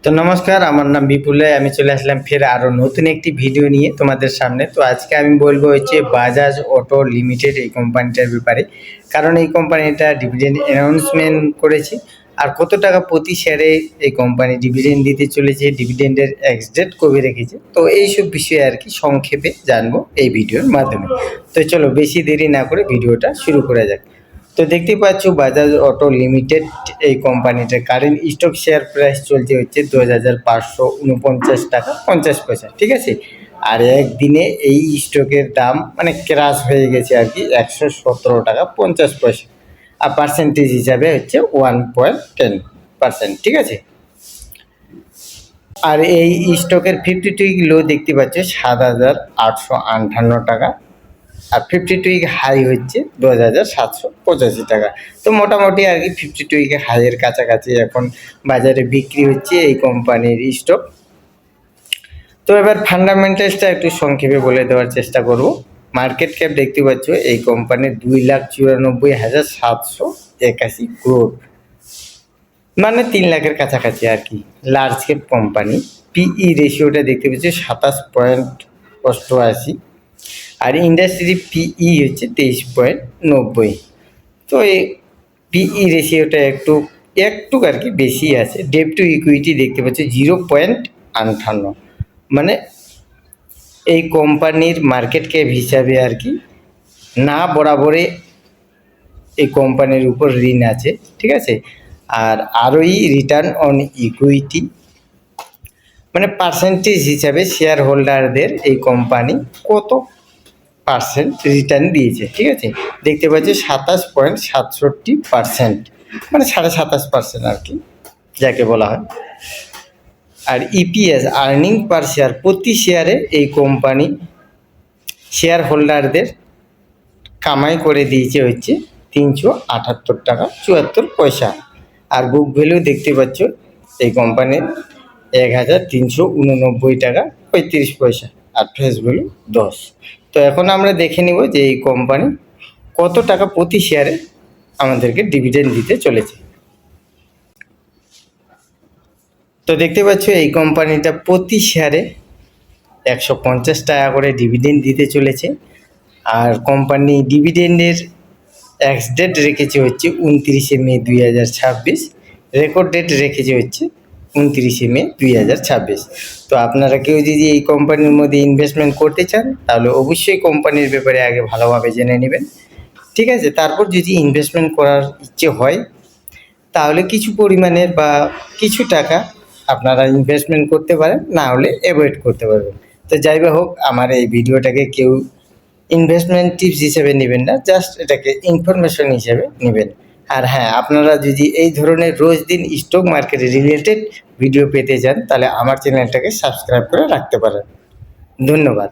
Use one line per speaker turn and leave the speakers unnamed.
তো নমস্কার, আমার নাম বিপুল রায়। আমি চলে আসলাম ফের আরও নতুন একটি ভিডিও নিয়ে তোমাদের সামনে। তো আজকে আমি বলবো হচ্ছে বাজাজ অটো লিমিটেড এই কোম্পানিটার ব্যাপারে। কারণ এই কোম্পানিটা ডিভিডেন্ড অ্যানাউন্সমেন্ট করেছে, আর কত টাকা প্রতি শেয়ারে এই কোম্পানি ডিভিডেন্ড দিতে চলেছে, ডিভিডেন্ডের এক্স ডেট কবে রেখেছে, তো এইসব বিষয়ে আর কি সংক্ষেপে জানবো এই ভিডিওর মাধ্যমে। তো চলো বেশি দেরি না করে ভিডিওটা শুরু করা যাক। তো দেখতে পাচ্ছ বাজাজ অটো লিমিটেড এই কোম্পানিটার কারেন্ট স্টক শেয়ার প্রাইস চলছে হচ্ছে ২,৫৪৯ টাকা ৫০ পয়সা, ঠিক আছে। আর একদিনে এই স্টকের দাম মানে ক্রাশ হয়ে গেছে আর কি ১১৭ টাকা ৫০ পয়সা। আর পার্সেন্টেজ হিসাবে হচ্ছে 1.10%, ঠিক আছে। আর এই স্টকের 52 উইক লো দেখতে পাচ্ছ ৭,৮৫৮ টাকা, আর 52 উইক হাই হচ্ছে ২,৭৮৫ টাকা। তো মোটামুটি আর কি 52 উইকে হাইয়ের কাছাকাছি এখন বাজারে বিক্রি হচ্ছে এই কোম্পানির স্টক। তো এবার ফান্ডামেন্টালসটা একটু সংক্ষেপে বলে দেওয়ার চেষ্টা করব। মার্কেট ক্যাপ দেখতে পাচ্ছ এই কোম্পানির ২,৯৪,৭৮১ ক্রোড়, মানে ৩ লাখের কাছাকাছি আর কি, লার্জ ক্যাপ কোম্পানি। পিই রেশিওটা দেখতে পাচ্ছ ২৭.৮৮, আর ইন্ডাস্ট্রি পিই হচ্ছে 23.৯০। তো এই পিই রেশিওটা একটু আর কি বেশি আছে। ডেপ টু ইকুইটি দেখতে পাচ্ছি 0.58, মানে এই কোম্পানির মার্কেট ক্যাপ হিসাবে আর কি না বরাবরে এই কোম্পানির উপর ঋণ আছে, ঠিক আছে। আর আরওই রিটার্ন অন ইকুইটি মানে পার্সেন্টেজ হিসাবে শেয়ার হোল্ডারদের এই কোম্পানি কত পার্সেন্ট রিটার্ন দিয়েছে, ঠিক আছে। দেখতে পাচ্ছি ২৭.৬৭%, মানে ২৭.৫% আর কি যাকে বলা হয়। আর ইপিএস আর্নিং পার শেয়ার প্রতি শেয়ারে এই কোম্পানি শেয়ার হোল্ডারদের কামাই করে দিয়েছে হচ্ছে ৩৭৮ টাকা ৭৪ পয়সা। আর বুক ভ্যালু দেখতে পাচ্ছ এই কোম্পানির ১,৩৮৯ টাকা ৩৫ পয়সা, আর ফেস ভ্যালু ১০। তো এখন আমরা দেখে নিব যে এই কোম্পানি কত টাকা প্রতি শেয়ারে আমাদেরকে ডিভিডেন্ড দিতে চলেছে। তো দেখতে পাচ্ছ এই কোম্পানিটা প্রতি শেয়ারে ১৫০ টাকা করে ডিভিডেন্ড দিতে চলেছে। আর কোম্পানি ডিভিডেন্ডের এক্স ডেট রেখেছে হচ্ছে ২৯শে মে ২০২৬, রেকর্ড ডেট রেখেছে হচ্ছে ২৯শে মে ২০২৬। তো আপনারা কেউ যদি এই কোম্পানির মধ্যে ইনভেস্টমেন্ট করতে চান তাহলে অবশ্যই কোম্পানির ব্যাপারে আগে ভালোভাবে জেনে নেবেন, ঠিক আছে। তারপর যদি ইনভেস্টমেন্ট করার ইচ্ছে হয় তাহলে কিছু পরিমাণের বা কিছু টাকা আপনারা ইনভেস্টমেন্ট করতে পারেন, না হলে অ্যাভয়েড করতে পারবেন। তো যাই বা হোক, আমার এই ভিডিওটাকে কেউ ইনভেস্টমেন্ট টিপস হিসেবে নেবেন না, জাস্ট এটাকে ইনফরমেশন হিসেবে নেবেন। আর হ্যাঁ, আপনারা যদি এই ধরনের রোজ দিন স্টক মার্কেট রিলেটেড ভিডিও পেতে চান তাহলে আমার চ্যানেলটাকে সাবস্ক্রাইব করে রাখতে পারেন। ধন্যবাদ।